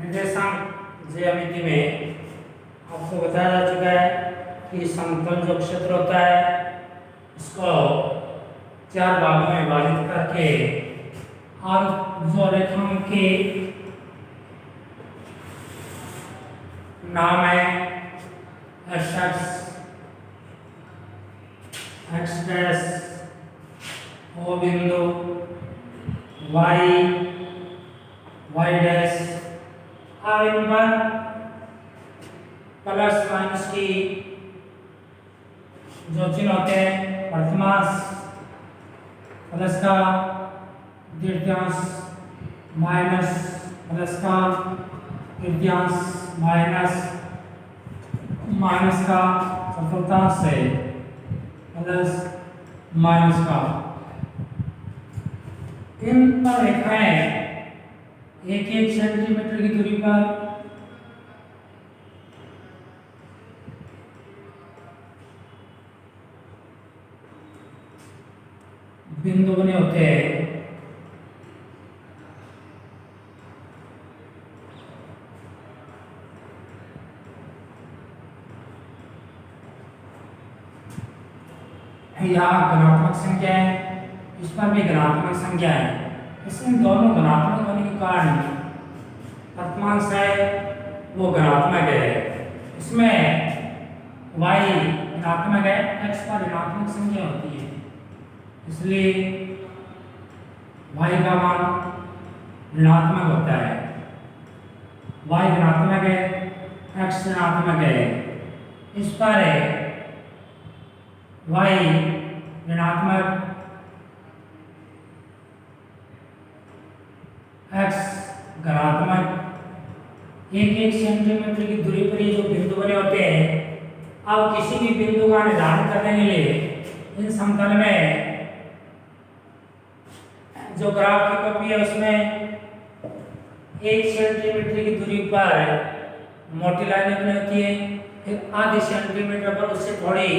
निर्देशांक ज्यामिति में आपको बताया जा चुका है कि समतल जो क्षेत्र होता है इसको 4 भागों में विभाजित करके और जो रेखाओं के नाम है एक्स डैश, ओ बिंदु, वाई डैश, अब इन पर प्लस माइनस की जो चिन्ह होते हैं प्रथमांश प्लस का, द्वितीयांश माइनस प्लस का, तृतीयांश माइनस का, चतुर्थांश से प्लस माइनस का, इन पर रेखाएं 1-1 सेंटीमीटर की दूरी पर बिंदु बने होते हैं। यहाँ धनात्मक संख्या है, इस पर भी धनात्मक संख्या है। इसमें दोनों धनात्मक होने के कारण प्रथमांश है वो धनात्मक है, इसमें y ऋणात्मक है, x पर ऋणात्मक संख्या होती है, इसलिए y का मान ऋणात्मक होता है। y ऋणात्मक है, x ऋणात्मक है, इस पर y ऋणात्मक, x धनात्मक, 1-1 सेंटीमीटर की दूरी पर ये जो बिंदु बने होते हैं। अब किसी भी बिंदु का निर्धारण करने के लिए इन समतल में जो ग्राफ की कॉपी है उसमें 1 सेंटीमीटर की दूरी पर मोटी लाइनें बनी होती है, फिर आधे सेंटीमीटर पर उससे थोड़ी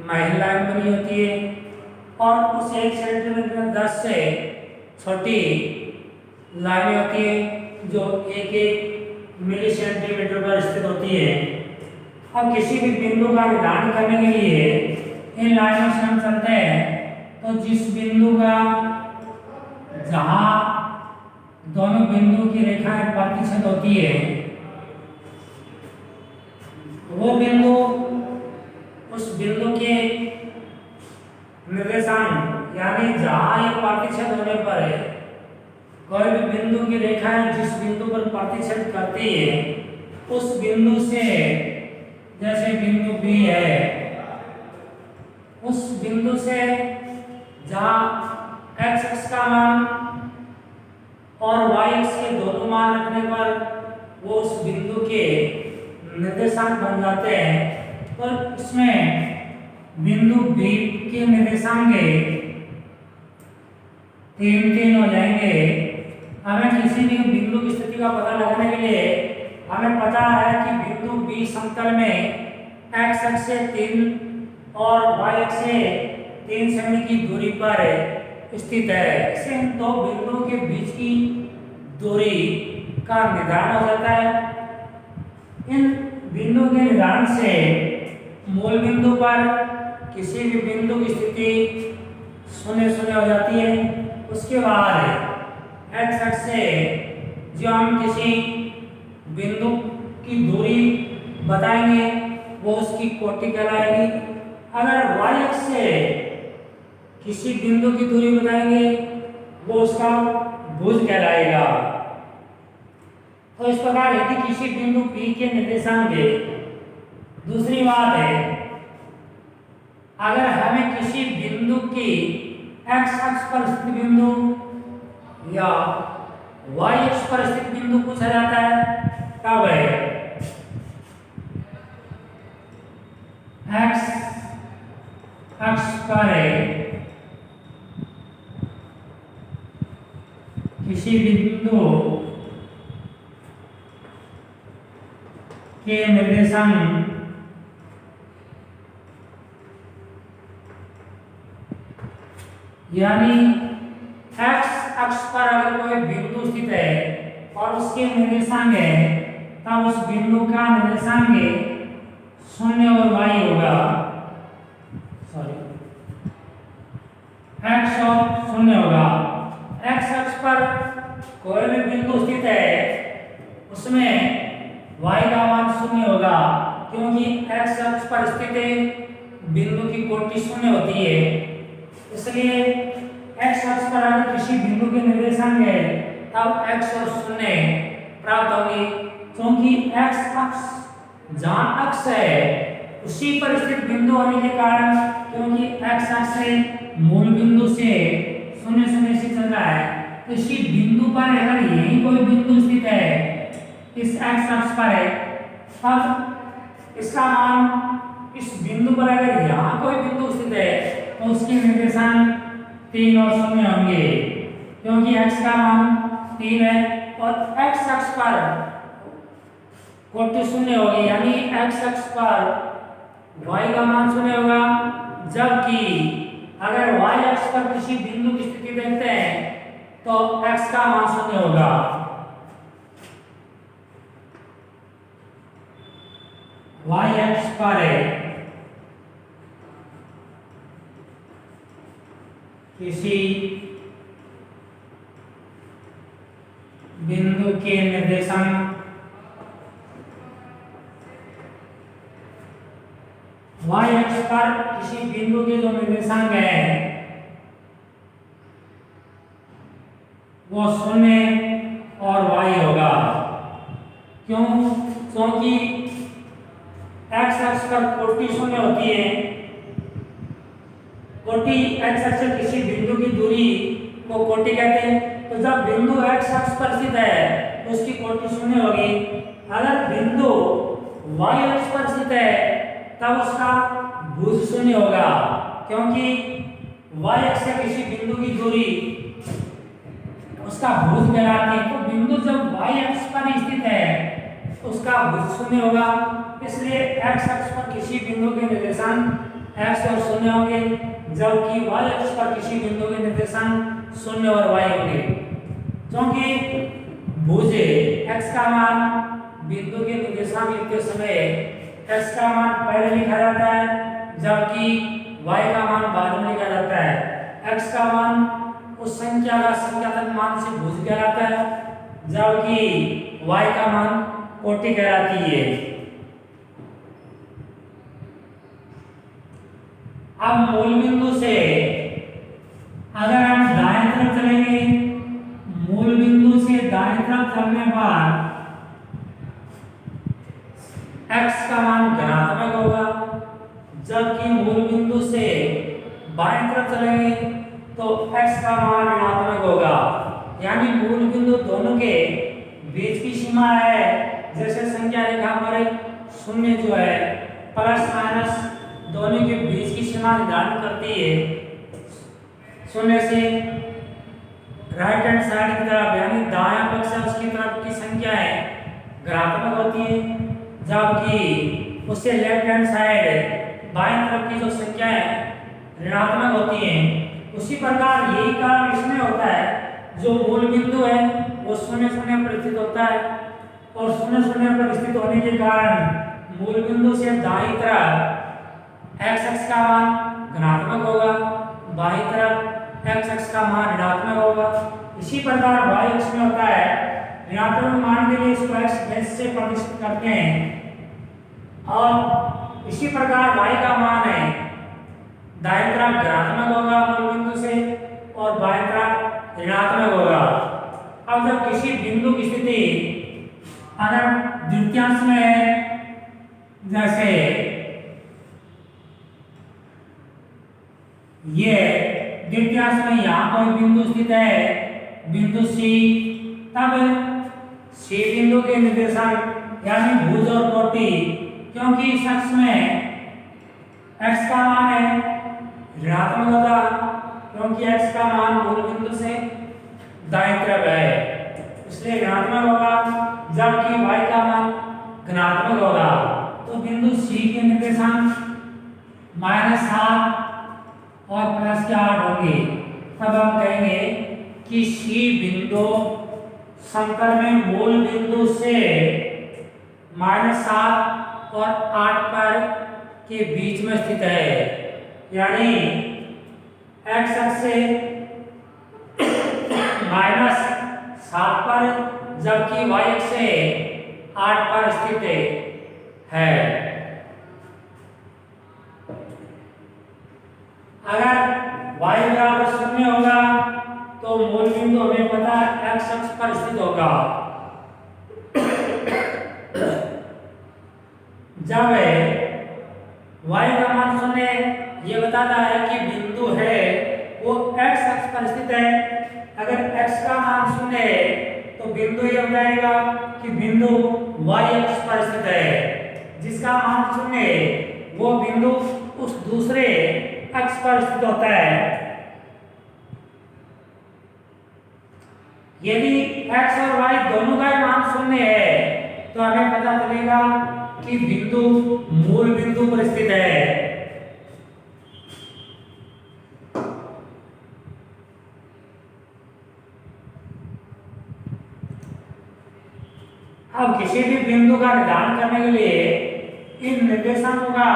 महीन लाइन बनी होती है, और उस 1 सेंटीमीटर में 10 से छोटी लाइनें होती है जो 1-1 मिली सेंटीमीटर पर स्थित होती है। अब किसी भी बिंदु का निर्धारण करने के लिए इन लाइनों से हम चलते हैं, तो जिस बिंदु का जहां दोनों बिंदु की रेखाएं प्रतिच्छेद होती है वो बिंदु, उस बिंदु के निर्देशांक यानी जहां ये प्रतिच्छेद होने पर है, कोई भी बिंदु की रेखाएं जिस बिंदु पर प्रतिच्छेद करती है उस बिंदु से, जैसे बिंदु B है, उस बिंदु से जहां x का मान और y के दोनों मान रखने पर वो उस बिंदु के निर्देशांक बन जाते हैं, तो इसमें बिंदु B के निर्देशांक 3-3 हो जाएंगे। हमें किसी भी बिंदु की स्थिति का पता लगाने के लिए हमें पता है कि बिंदु B समतल में x अक्ष से 3 और y अक्ष से 3 सेमी की दूरी पर स्थित है। इससे इन दो बिंदुओं के बीच की दूरी का निर्धारण हो जाता है। इन बिंदु के निर्धारण से मूल बिंदु पर किसी भी बिंदु की स्थिति 0-0 हो जाती है। उसके बाद x अक्ष से जो हम किसी बिंदु की दूरी बताएंगे वो उसकी कोटि कहलाएगी। अगर y अक्ष से किसी बिंदु की दूरी बताएंगे वो उसका भुज कहलाएगा। तो इस प्रकार यदि किसी बिंदु P के निर्देशांक है। दूसरी बात है, अगर हमें किसी बिंदु की x अक्ष पर स्थित बिंदु या y अक्ष पर स्थित बिंदु पूछा जाता है, तब x अक्ष पर किसी बिंदु के निर्देशांक यानी x अक्ष पर अगर कोई बिंदु स्थित है और उसके निर्देशांक है, तब उस बिंदु का निर्देशांक 0 और y होगा, सॉरी x और 0 होगा। x अक्ष पर कोई भी बिंदु स्थित है उसमें y का मान 0 होगा, क्योंकि x अक्ष पर स्थित बिंदु की कोटि 0 होती है। इसलिए x अक्ष पर अगर किसी बिंदु के निर्देशांक है तब x और 0 प्राप्त होंगे, क्योंकि x अक्ष जहाँ अक्ष है उसी पर स्थित बिंदु होने के कारण, क्योंकि x अक्ष से मूल बिंदु से 0 0 से चल रहा है, तो इसी बिंदु पर अगर यही कोई बिंदु स्थित है इस x अक्ष पर है, तब इसका मान इस बिंदु पर अगर यहाँ कोई बिंदु स्थित है तो उसके निर्देशांक 3 और 0 होंगे, क्योंकि x का मान 3 है और x अक्ष पर कोटि 0 होगी, यानी x अक्ष पर y का मान 0 होगा, जबकि अगर y अक्ष पर किसी बिंदु की स्थिति देखते हैं तो x का मान 0 होगा। y अक्ष पर है किसी बिंदु के निर्देशांक y अक्ष पर किसी बिंदु के जो निर्देशांक है वो 0 और y होगा। क्यों? क्योंकि x अक्ष पर कोटि 0 होती है, कोटि x अक्ष से किसी बिंदु की दूरी को कोटि कहते हैं, तो जब बिंदु x अक्ष पर स्थित है तो उसकी कोटि 0 होगी। अगर बिंदु y अक्ष पर स्थित है तब उसका भुज 0 होगा, क्योंकि y अक्ष से किसी बिंदु की दूरी उसका भुज कहलाती है। तो बिंदु जब y अक्ष पर स्थित है उसका भुज 0 होगा, इसलिए x अक्ष पर किसी बिंदु के निर्देशांक x और 0 होंगे, जबकि y अक्ष पर किसी बिंदु के निर्देशांक 0 और y होंगे। क्योंकि भुज x का मान बिंदु के निर्देशांक लिखते समय x का मान पहले लिखा जाता है, जबकि y का मान बाद में लिखा जाता है। x का मान उस संख्या का संख्यात्मक मान से भुज कहलाता है, जबकि y का मान कोटि कहलाती है। अब मूल बिंदु से अगर हम दाएं तरफ चलेंगे, मूल बिंदु से दाएं तरफ चलने पर x का मान धनात्मक होगा, जबकि मूल बिंदु से बाएं तरफ चलेंगे तो x का मान ऋणात्मक होगा। यानी मूल बिंदु दोनों के बीच की सीमा है, जैसे संख्या रेखा पर 0 जो है प्लस माइनस दोनों के बीच की सीमा निर्धारण करती है। 0 से राइट हैंड साइड की तरफ यानी दायां पक्ष से उसकी तरफ की संख्या है धनात्मक होती है, जबकि उससे लेफ्ट हैंड साइड बाएं तरफ की जो संख्या है ऋणात्मक होती है। उसी प्रकार यही कारण इसमें होता है, जो मूल बिंदु है वो 0 0 पर स्थित होता है और 0 0 पर स्थित होने के कारण मूल बिंदु से दाईं तरफ x अक्ष का मान धनात्मक होगा, बाईं तरफ x अक्ष का मान ऋणात्मक होगा। इसी प्रकार y अक्ष में होता है, ऋणात्मक मान के लिए इसको x बेस से प्रदर्शित करते हैं और इसी प्रकार y का मान है दाईं तरफ धनात्मक होगा मूल बिंदु से और बाईं तरफ ऋणात्मक होगा। अब जब किसी बिंदु की स्थिति अगर द्वितीयांश में है, जैसे ये द्वितीयांश में यहाँ कोई बिंदु स्थित है, बिंदु C, तब C बिंदु के निर्देशांक यानी भुज और कोटि, क्योंकि इस अक्ष में x का मान है ऋणात्मक होगा, क्योंकि x का मान मूल बिंदु से दाईं तरफ है इसलिए ऋणात्मक होगा, जबकि y का मान धनात्मक होगा। तो बिंदु C के निर्देशांक -7 और +8 होंगे। तब हम कहेंगे कि C बिंदु समतल में मूल बिंदु से -7 और 8 पर के बीच में स्थित है, यानी x अक्ष से -7 पर जबकि y अक्ष से 8 पर स्थित है। अगर y बराबर 0 होगा तो मूल बिंदु हमें पता है x अक्ष पर स्थित होगा। जब y का मान 0 ये बताता है कि बिंदु है वो x अक्ष पर स्थित है। अगर x का मान 0 है तो बिंदु ये बताएगा कि बिंदु y अक्ष पर स्थित है। जिसका मान 0 है वो बिंदु उस दूसरे अक्ष पर स्थित होता है। यदि x और y दोनों का मान 0 है तो हमें पता चलेगा कि बिंदु मूल बिंदु पर स्थित है। अब किसी भी बिंदु का निर्धारण करने के लिए इन निर्देशांकों का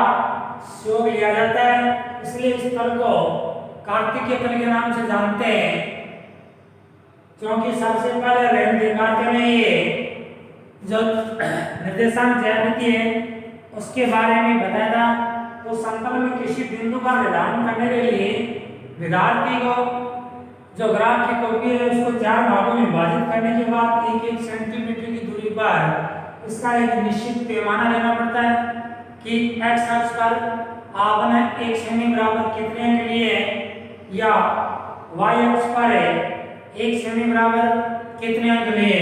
योग लिया जाता है, इसलिए इस तल को कार्तिकीय तल के नाम से जानते हैं, क्योंकि सबसे पहले रेखांकन में ये जो निर्देशांक ज्यामिति है उसके बारे में बताया था। तो समतल में किसी बिंदु का निर्धारण करने के लिए विद्यार्थी को जो ग्राफ की कॉपी है उसको 4 भागों में विभाजित करने के बाद 1-1 सेंटीमीटर की दूरी पर इसका एक निश्चित पैमाना लेना पड़ता है कि x अक्ष पर आपने 1 सेमी बराबर कितने के लिए या y अक्ष पर 1 सेमी बराबर कितने के लिए।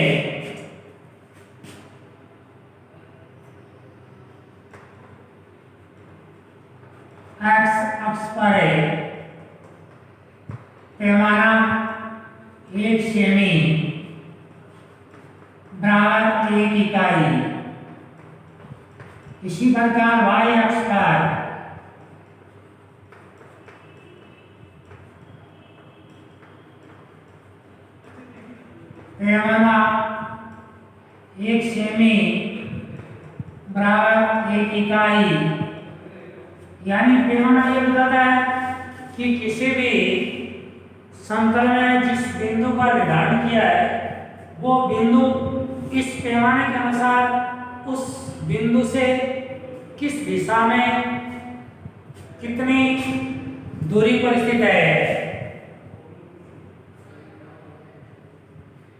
x अक्ष पर पैमाना 1 सेमी बराबर 1 इकाई। इसी प्रकार y अक्ष पर पैमाना 1 सेमी बराबर 1 इकाई, यानी पैमाना ये बताता है कि किसी भी समतल में जिस बिंदु का निर्धारण किया है वो बिंदु इस पैमाने के अनुसार उस बिंदु से किस दिशा में कितनी दूरी पर स्थित है।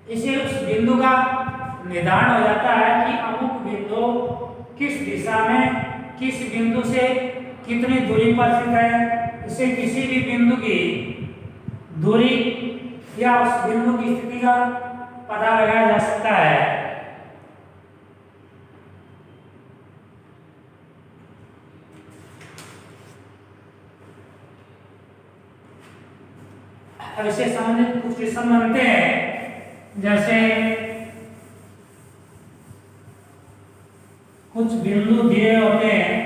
इसे उस बिंदु का निर्धारण हो जाता है कि अमुक बिंदु किस दिशा में किस बिंदु से कितनी दूरी पर स्थित है। इसे किसी भी बिंदु की दूरी या उस बिंदु की स्थिति का पता लगाया जा सकता है। अब इससे संबंधित कुछ प्रश्न बनते हैं, जैसे कुछ बिंदु दिए होते हैं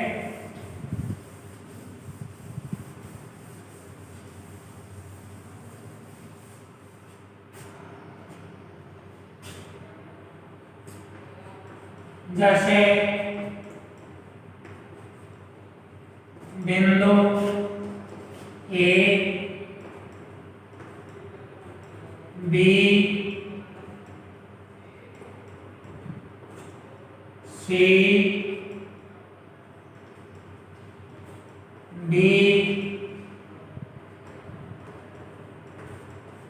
जैसे बिंदु ए बी सी डी,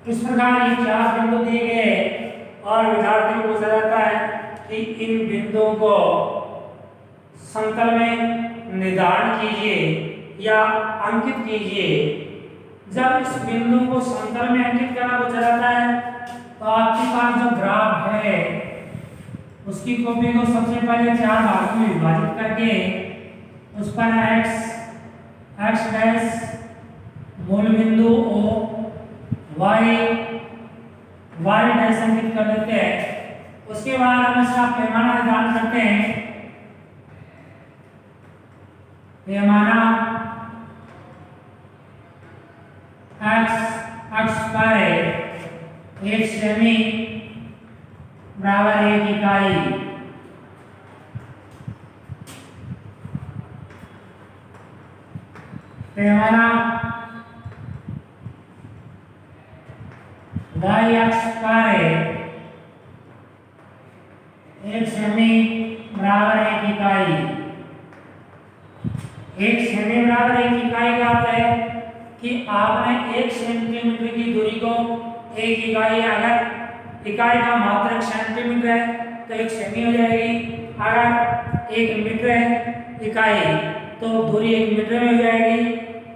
इस प्रकार ये 4 बिंदु दिए गए और विद्यार्थियों को पूछा जाता है कि इन बिंदुओं को समतल में निर्धारण कीजिए या अंकित कीजिए। जब इस बिंदु को समतल में अंकित करना पूछा जाता है तो आपके पास जो ग्राफ है उसकी कॉपी को सबसे पहले 4 भागों में विभाजित करके उस पर x डैश मूल बिंदु O, y डैश अंकित कर देते हैं। उसके बाद हम इसका पैमाना निर्धारण करते हैं। पैमाना x अक्ष पर 1 सेमी बराबर 1 इकाई। पैमाना y अक्ष पर 1 सेमी बराबर 1 इकाई। 1 सेमी बराबर 1 इकाई का अर्थ है कि आपने 1 सेंटीमीटर की दूरी को 1 इकाई, अगर इकाई का मात्रक सेंटीमीटर है तो 1 सेमी हो जाएगी, अगर 1 मीटर है इकाई तो दूरी 1 मीटर में हो जाएगी,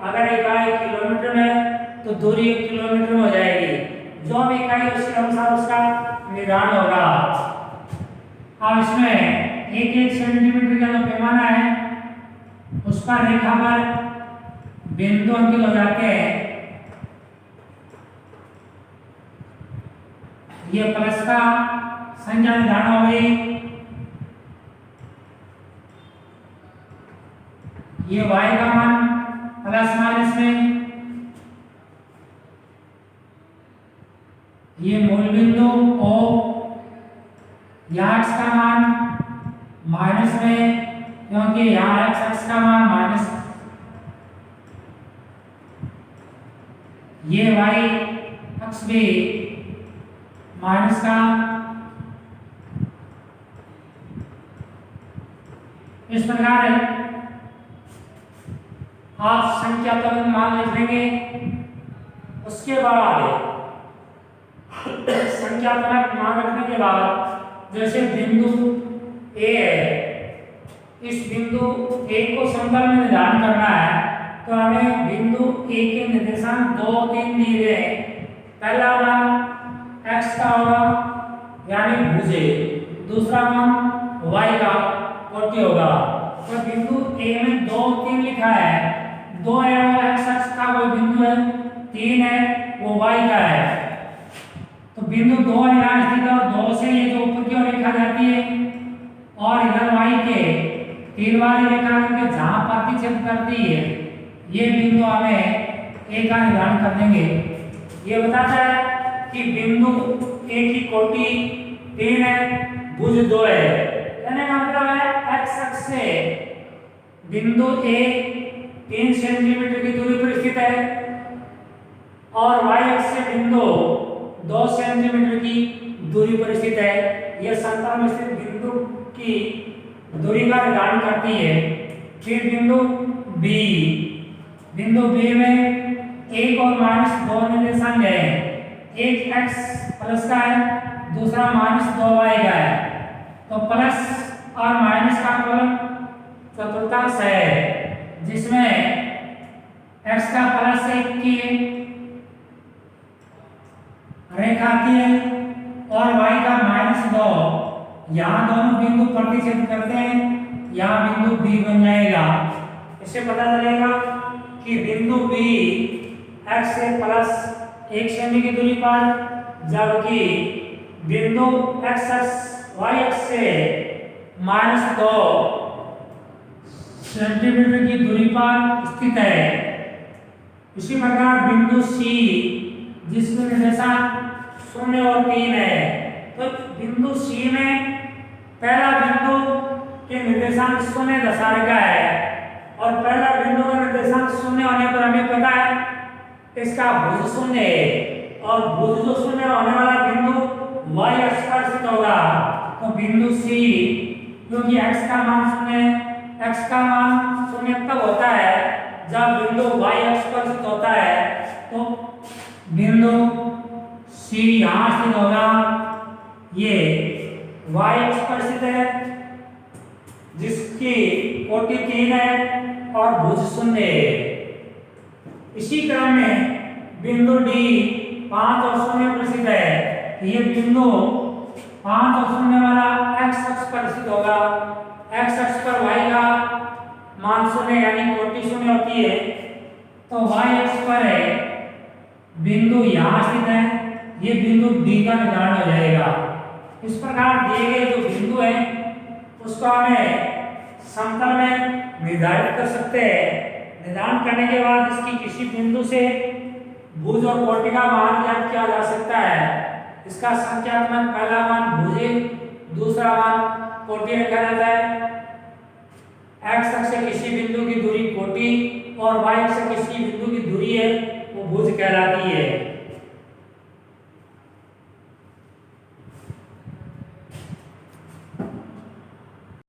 अगर इकाई किलोमीटर में है तो दूरी 1 किलोमीटर में हो जाएगी। जो भी इकाई उसके अनुसार उसका निर्धारण होगा। अब इसमें 1 सेंटीमीटर का जो पैमाना है उस पर रेखा पर बिंदु अंकित हो जाते हैं। ये प्लस का संख्या निर्धारण हो गई, ये y का मान प्लस माइनस में, ये मूल बिंदु O, यहाँ x का मान माइनस में क्योंकि यहाँ x का मान माइनस, ये y अक्ष भी माइनस का। इस प्रकार आप संख्यात्मक मान लिख लेंगे। उसके बाद संख्यात्मक मान रखने के बाद जैसे बिंदु A है, इस बिंदु A को समतल में निर्धारण करना है तो हमें बिंदु A के निर्देशांक 2 3 दिए गए हैं। पहला मान x का होगा यानी भुजे, दूसरा मान y का कोटि होगा। तो बिंदु A में 2 3 लिखा है, 2 है वो x अक्ष का कोई बिंदु है, 3 है वो y का है। तो बिंदु 2 यहाँ स्थित है और 2 से ये जो ऊपर की ओर रेखा जाती है और इधर y के 3 वाली रेखा के जहां प्रतिच्छेद करती है ये बिंदु हमें A का निर्धारण कर देंगे। ये बताता है कि बिंदु A की कोटि 3 है, भुज 2 है, कहने का मतलब है x अक्ष से बिंदु A 3 सेंटीमीटर की दूरी पर स्थित है और y अक्ष से बिंदु 2 सेंटीमीटर की दूरी पर स्थित है। यह समतल में स्थित बिंदु की दूरी का निर्धारण करती है। फिर बिंदु B में 1 और -2 निर्देशांक है, एक x प्लस का है, दूसरा -2y का है। तो प्लस और माइनस का फलन चतुर्थांश है जिसमें x का प्लस 1 की रेखा आती है और y का -2। यहाँ दोनों बिंदु प्रतिच्छेद करते हैं, यहाँ बिंदु B बन जाएगा। इससे पता चलेगा कि बिंदु B x से प्लस 1 सेमी की दूरी पर, जबकि बिंदु x y अक्ष से -2 सेंटीमीटर की दूरी पर स्थित है। इसी प्रकार बिंदु C जिसमें निर्देशांक 0 और 3 है, तो बिंदु C में पहला बिंदु के निर्देशांक 0 दशा है और पहला बिंदु का निर्देशांक 0 होने पर हमें पता है इसका भुज 0 है और भुज जो 0 होने वाला बिंदु y अक्ष पर स्थित होगा। तो बिंदु C क्योंकि x का मान 0 है, x का मान 0 तब होता है जब बिंदु y अक्ष पर स्थित होता है। तो बिंदु C यहाँ स्थित होगा, ये y अक्ष पर स्थित है जिसकी कोटि 3 है और भुज 0 है। इसी क्रम में बिंदु D 5 और 0 पर स्थित है। ये बिंदु 5 और 0 वाला x अक्ष पर स्थित होगा। x अक्ष पर y का मान 0 यानी कोटि 0 होती है, तो y अक्ष पर है बिंदु यहाँ स्थित है, ये बिंदु D का निर्धारण हो जाएगा। इस प्रकार दिए गए जो बिंदु है उसको हमें समतल में निर्धारित कर सकते हैं। निर्धारण करने के बाद इसकी किसी बिंदु से भुज और कोटि का मान ज्ञात किया जा सकता है। इसका संख्यात्मक पहला मान भुज, दूसरा मान कोटि रखा जाता है। एक्स अक्ष से किसी बिंदु की दूरी कोटि और वाई अक्ष से किसी बिंदु की दूरी है वो भुज कहलाती है।